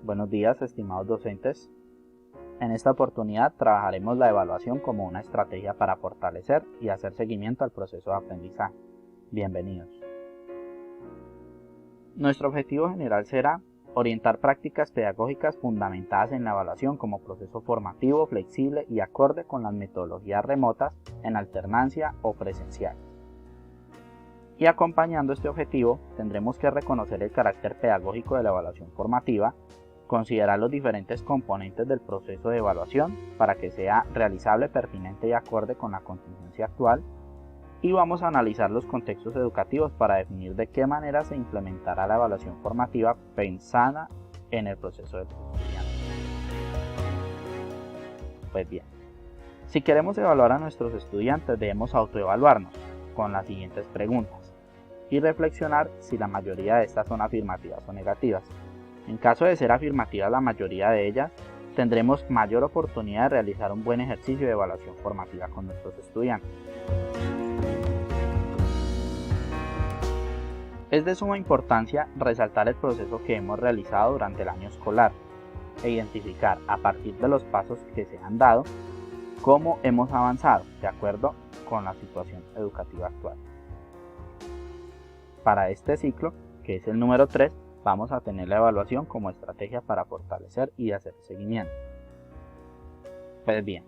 Buenos días, estimados docentes. En esta oportunidad trabajaremos la evaluación como una estrategia para fortalecer y hacer seguimiento al proceso de aprendizaje. Bienvenidos. Nuestro objetivo general será orientar prácticas pedagógicas fundamentadas en la evaluación como proceso formativo, flexible y acorde con las metodologías remotas en alternancia o presencial. Y acompañando este objetivo, tendremos que reconocer el carácter pedagógico de la evaluación formativa, considerar los diferentes componentes del proceso de evaluación para que sea realizable, pertinente y acorde con la contingencia actual, y vamos a analizar los contextos educativos para definir de qué manera se implementará la evaluación formativa pensada en el proceso del estudiante. Pues bien, si queremos evaluar a nuestros estudiantes debemos autoevaluarnos con las siguientes preguntas y reflexionar si la mayoría de estas son afirmativas o negativas. En caso de ser afirmativa la mayoría de ellas, tendremos mayor oportunidad de realizar un buen ejercicio de evaluación formativa con nuestros estudiantes. Es de suma importancia resaltar el proceso que hemos realizado durante el año escolar e identificar a partir de los pasos que se han dado cómo hemos avanzado de acuerdo con la situación educativa actual. Para este ciclo, que es el número 3, vamos a tener la evaluación como estrategia para fortalecer y hacer seguimiento. Pues bien,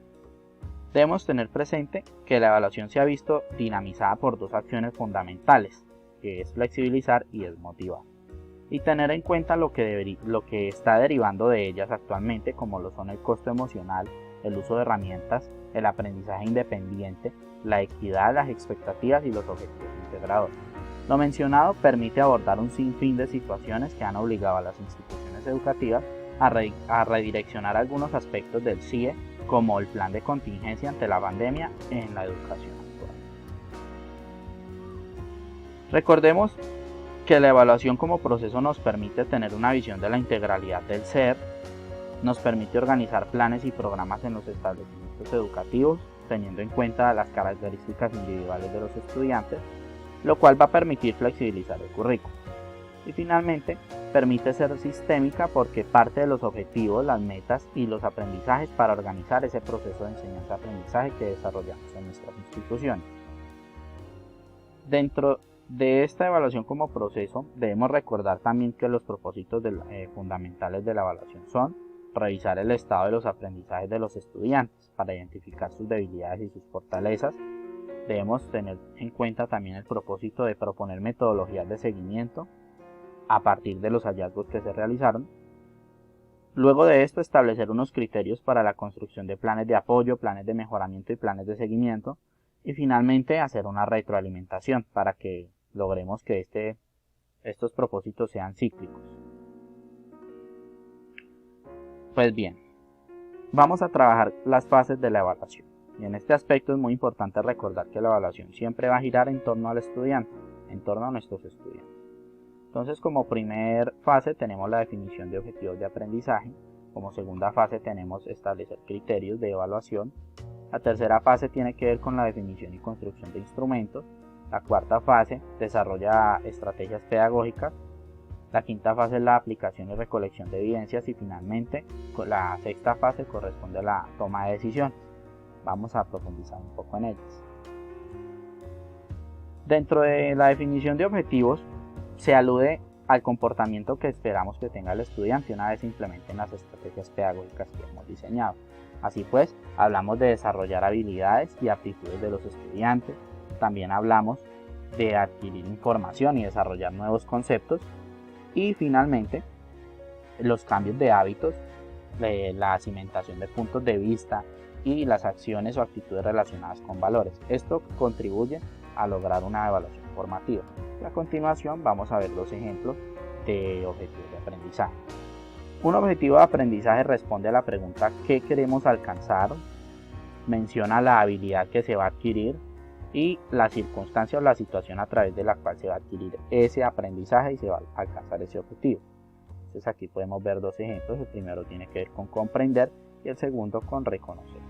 debemos tener presente que la evaluación se ha visto dinamizada por dos acciones fundamentales, que es flexibilizar y es motivar, y tener en cuenta lo que está derivando de ellas actualmente, como lo son el costo emocional, el uso de herramientas, el aprendizaje independiente, la equidad, las expectativas y los objetivos integradores. Lo mencionado permite abordar un sinfín de situaciones que han obligado a las instituciones educativas a redireccionar algunos aspectos del CIE, como el plan de contingencia ante la pandemia en la educación actual. Recordemos que la evaluación como proceso nos permite tener una visión de la integralidad del ser, nos permite organizar planes y programas en los establecimientos educativos, teniendo en cuenta las características individuales de los estudiantes, lo cual va a permitir flexibilizar el currículo. Y finalmente, permite ser sistémica porque parte de los objetivos, las metas y los aprendizajes para organizar ese proceso de enseñanza-aprendizaje que desarrollamos en nuestras instituciones. Dentro de esta evaluación como proceso, debemos recordar también que los propósitos fundamentales de la evaluación son revisar el estado de los aprendizajes de los estudiantes para identificar sus debilidades y sus fortalezas. Debemos tener en cuenta también el propósito de proponer metodologías de seguimiento a partir de los hallazgos que se realizaron. Luego de esto, establecer unos criterios para la construcción de planes de apoyo, planes de mejoramiento y planes de seguimiento. Y finalmente, hacer una retroalimentación para que logremos que estos propósitos sean cíclicos. Pues bien, vamos a trabajar las fases de la evaluación. Y en este aspecto es muy importante recordar que la evaluación siempre va a girar en torno al estudiante, en torno a nuestros estudiantes. Entonces, como primer fase tenemos la definición de objetivos de aprendizaje. Como segunda fase tenemos establecer criterios de evaluación. La tercera fase tiene que ver con la definición y construcción de instrumentos. La cuarta fase desarrolla estrategias pedagógicas. La quinta fase es la aplicación y recolección de evidencias y finalmente la sexta fase corresponde a la toma de decisiones. Vamos a profundizar un poco en ellas. Dentro de la definición de objetivos se alude al comportamiento que esperamos que tenga el estudiante una vez se implementen las estrategias pedagógicas que hemos diseñado. Así pues, hablamos de desarrollar habilidades y aptitudes de los estudiantes, también hablamos de adquirir información y desarrollar nuevos conceptos y finalmente los cambios de hábitos, la cimentación de puntos de vista y las acciones o actitudes relacionadas con valores. Esto contribuye a lograr una evaluación formativa. Y a continuación vamos a ver los ejemplos de objetivos de aprendizaje. Un objetivo de aprendizaje responde a la pregunta ¿qué queremos alcanzar? Menciona la habilidad que se va a adquirir y la circunstancia o la situación a través de la cual se va a adquirir ese aprendizaje y se va a alcanzar ese objetivo. Entonces aquí podemos ver dos ejemplos. El primero tiene que ver con comprender y el segundo con reconocer.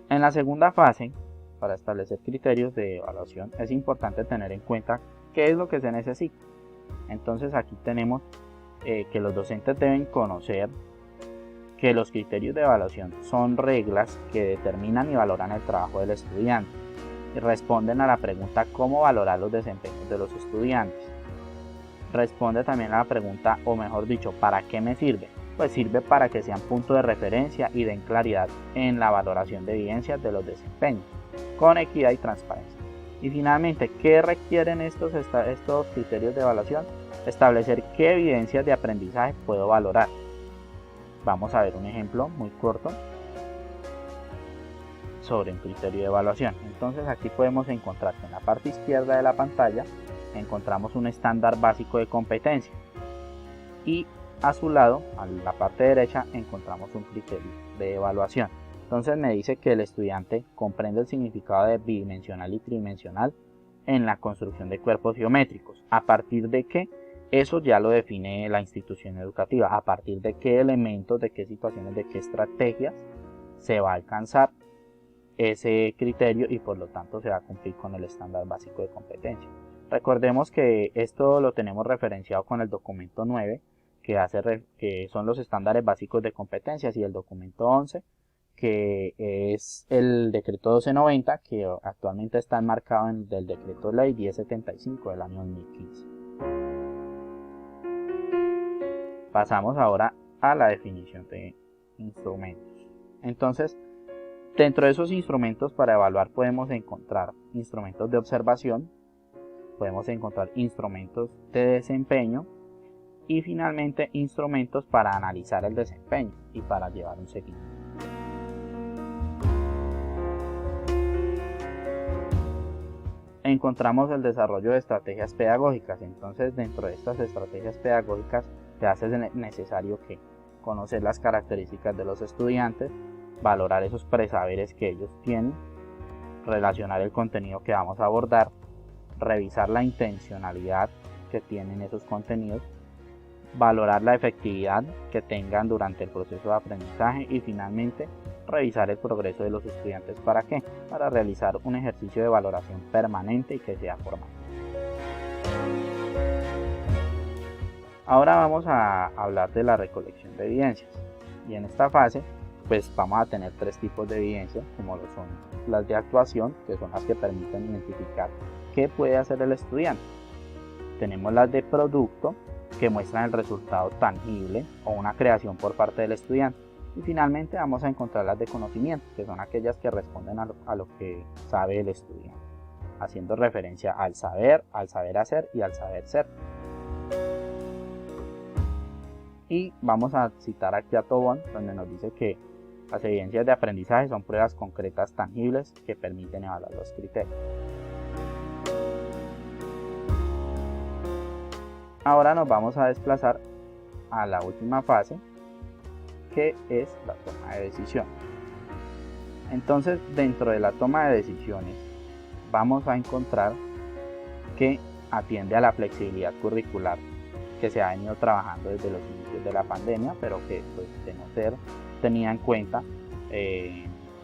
En la segunda fase, para establecer criterios de evaluación, es importante tener en cuenta qué es lo que se necesita. Entonces aquí tenemos que los docentes deben conocer que los criterios de evaluación son reglas que determinan y valoran el trabajo del estudiante y responden a la pregunta ¿cómo valorar los desempeños de los estudiantes? Responde también a la pregunta, o mejor dicho, ¿para qué me sirve? Pues sirve para que sean punto de referencia y den claridad en la valoración de evidencias de los desempeños, con equidad y transparencia. Y finalmente, ¿qué requieren estos criterios de evaluación? Establecer qué evidencias de aprendizaje puedo valorar. Vamos a ver un ejemplo muy corto sobre un criterio de evaluación. Entonces aquí podemos encontrar que en la parte izquierda de la pantalla encontramos un estándar básico de competencia y a su lado, a la parte derecha, encontramos un criterio de evaluación. Entonces me dice que el estudiante comprende el significado de bidimensional y tridimensional en la construcción de cuerpos geométricos. ¿A partir de qué? Eso ya lo define la institución educativa. ¿A partir de qué elementos, de qué situaciones, de qué estrategias se va a alcanzar ese criterio y por lo tanto se va a cumplir con el estándar básico de competencia? Recordemos que esto lo tenemos referenciado con el documento 9, que son los estándares básicos de competencias, y el documento 11, que es el decreto 1290, que actualmente está enmarcado en el decreto ley 1075 del año 2015. Pasamos ahora a la definición de instrumentos. Entonces, dentro de esos instrumentos para evaluar podemos encontrar instrumentos de observación, podemos encontrar instrumentos de desempeño y finalmente instrumentos para analizar el desempeño y para llevar un seguimiento. Encontramos el desarrollo de estrategias pedagógicas. Entonces, dentro de estas estrategias pedagógicas se hace necesario que conocer las características de los estudiantes, valorar esos presaberes que ellos tienen, relacionar el contenido que vamos a abordar, revisar la intencionalidad que tienen esos contenidos, valorar la efectividad que tengan durante el proceso de aprendizaje y finalmente revisar el progreso de los estudiantes. ¿Para qué? Para realizar un ejercicio de valoración permanente y que sea formal. Ahora vamos a hablar de la recolección de evidencias, y en esta fase pues vamos a tener tres tipos de evidencias, como lo son las de actuación, que son las que permiten identificar qué puede hacer el estudiante. Tenemos las de producto, que muestran el resultado tangible o una creación por parte del estudiante. Y finalmente vamos a encontrar las de conocimiento, que son aquellas que responden a lo que sabe el estudiante, haciendo referencia al saber hacer y al saber ser. Y vamos a citar aquí a Tobón, donde nos dice que las evidencias de aprendizaje son pruebas concretas tangibles que permiten evaluar los criterios. Ahora nos vamos a desplazar a la última fase, que es la toma de decisión. Entonces, dentro de la toma de decisiones vamos a encontrar que atiende a la flexibilidad curricular que se ha venido trabajando desde los inicios de la pandemia, pero que pues, de no ser tenida en cuenta,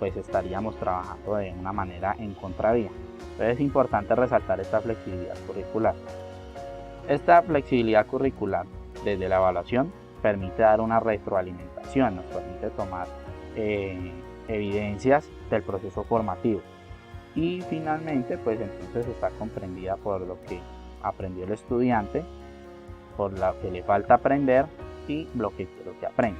pues estaríamos trabajando de una manera en contravía. Entonces es importante resaltar esta flexibilidad curricular. Esta flexibilidad curricular desde la evaluación permite dar una retroalimentación, nos permite tomar evidencias del proceso formativo y finalmente pues entonces está comprendida por lo que aprendió el estudiante, por lo que le falta aprender y lo que aprende.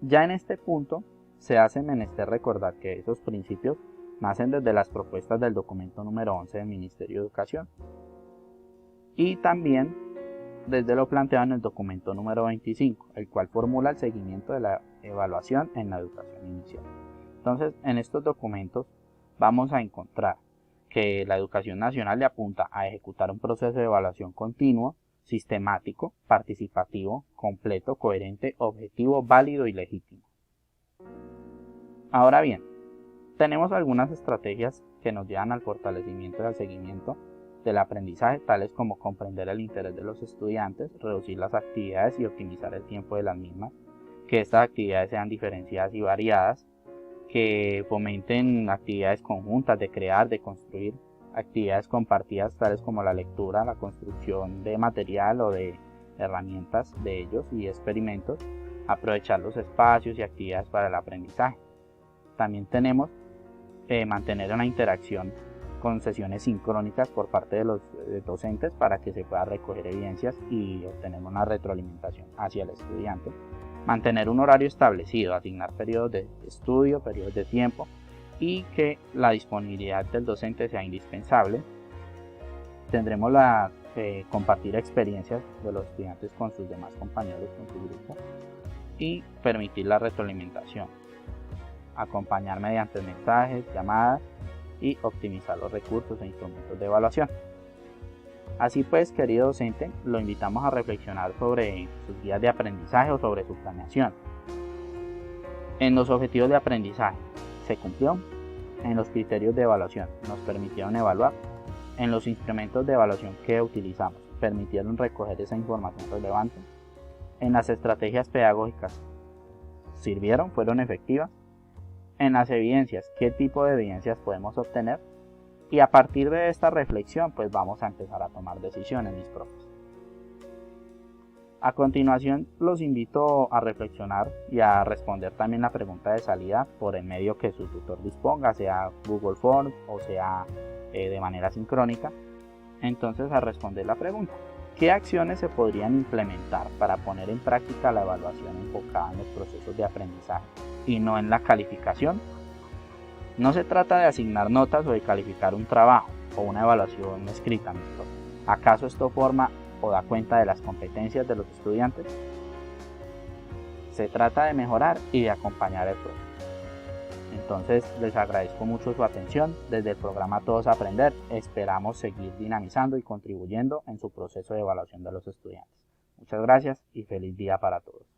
Ya en este punto se hace menester recordar que esos principios nacen desde las propuestas del documento número 11 del Ministerio de Educación y también desde lo planteado en el documento número 25, el cual formula el seguimiento de la evaluación en la educación inicial. Entonces, en estos documentos vamos a encontrar que la educación nacional le apunta a ejecutar un proceso de evaluación continuo, sistemático, participativo, completo, coherente, objetivo, válido y legítimo. Ahora bien, tenemos algunas estrategias que nos llevan al fortalecimiento y al seguimiento del aprendizaje, tales como comprender el interés de los estudiantes, reducir las actividades y optimizar el tiempo de las mismas, que estas actividades sean diferenciadas y variadas, que fomenten actividades conjuntas de crear, de construir, actividades compartidas tales como la lectura, la construcción de material o de herramientas de ellos y experimentos, aprovechar los espacios y actividades para el aprendizaje. También tenemos mantener una interacción con sesiones sincrónicas por parte de los docentes para que se pueda recoger evidencias y obtener una retroalimentación hacia el estudiante. Mantener un horario establecido, asignar periodos de estudio, periodos de tiempo y que la disponibilidad del docente sea indispensable. Tendremos la compartir experiencias de los estudiantes con sus demás compañeros, con su grupo, y permitir la retroalimentación. Acompañar mediante mensajes, llamadas y optimizar los recursos e instrumentos de evaluación. Así pues, querido docente, lo invitamos a reflexionar sobre sus guías de aprendizaje o sobre su planeación. En los objetivos de aprendizaje, ¿se cumplió? En los criterios de evaluación, ¿nos permitieron evaluar? En los instrumentos de evaluación que utilizamos, ¿permitieron recoger esa información relevante? En las estrategias pedagógicas, ¿sirvieron? ¿Fueron efectivas? En las evidencias, ¿qué tipo de evidencias podemos obtener? Y a partir de esta reflexión, pues vamos a empezar a tomar decisiones, mis profes. A continuación, los invito a reflexionar y a responder también la pregunta de salida por el medio que su tutor disponga, sea Google Forms o sea de manera sincrónica. Entonces, a responder la pregunta: ¿qué acciones se podrían implementar para poner en práctica la evaluación enfocada en los procesos de aprendizaje y no en la calificación? No se trata de asignar notas o de calificar un trabajo o una evaluación escrita, mis profes. ¿Acaso esto forma o da cuenta de las competencias de los estudiantes? Se trata de mejorar y de acompañar el proceso. Entonces, les agradezco mucho su atención. Desde el programa Todos Aprender, esperamos seguir dinamizando y contribuyendo en su proceso de evaluación de los estudiantes. Muchas gracias y feliz día para todos.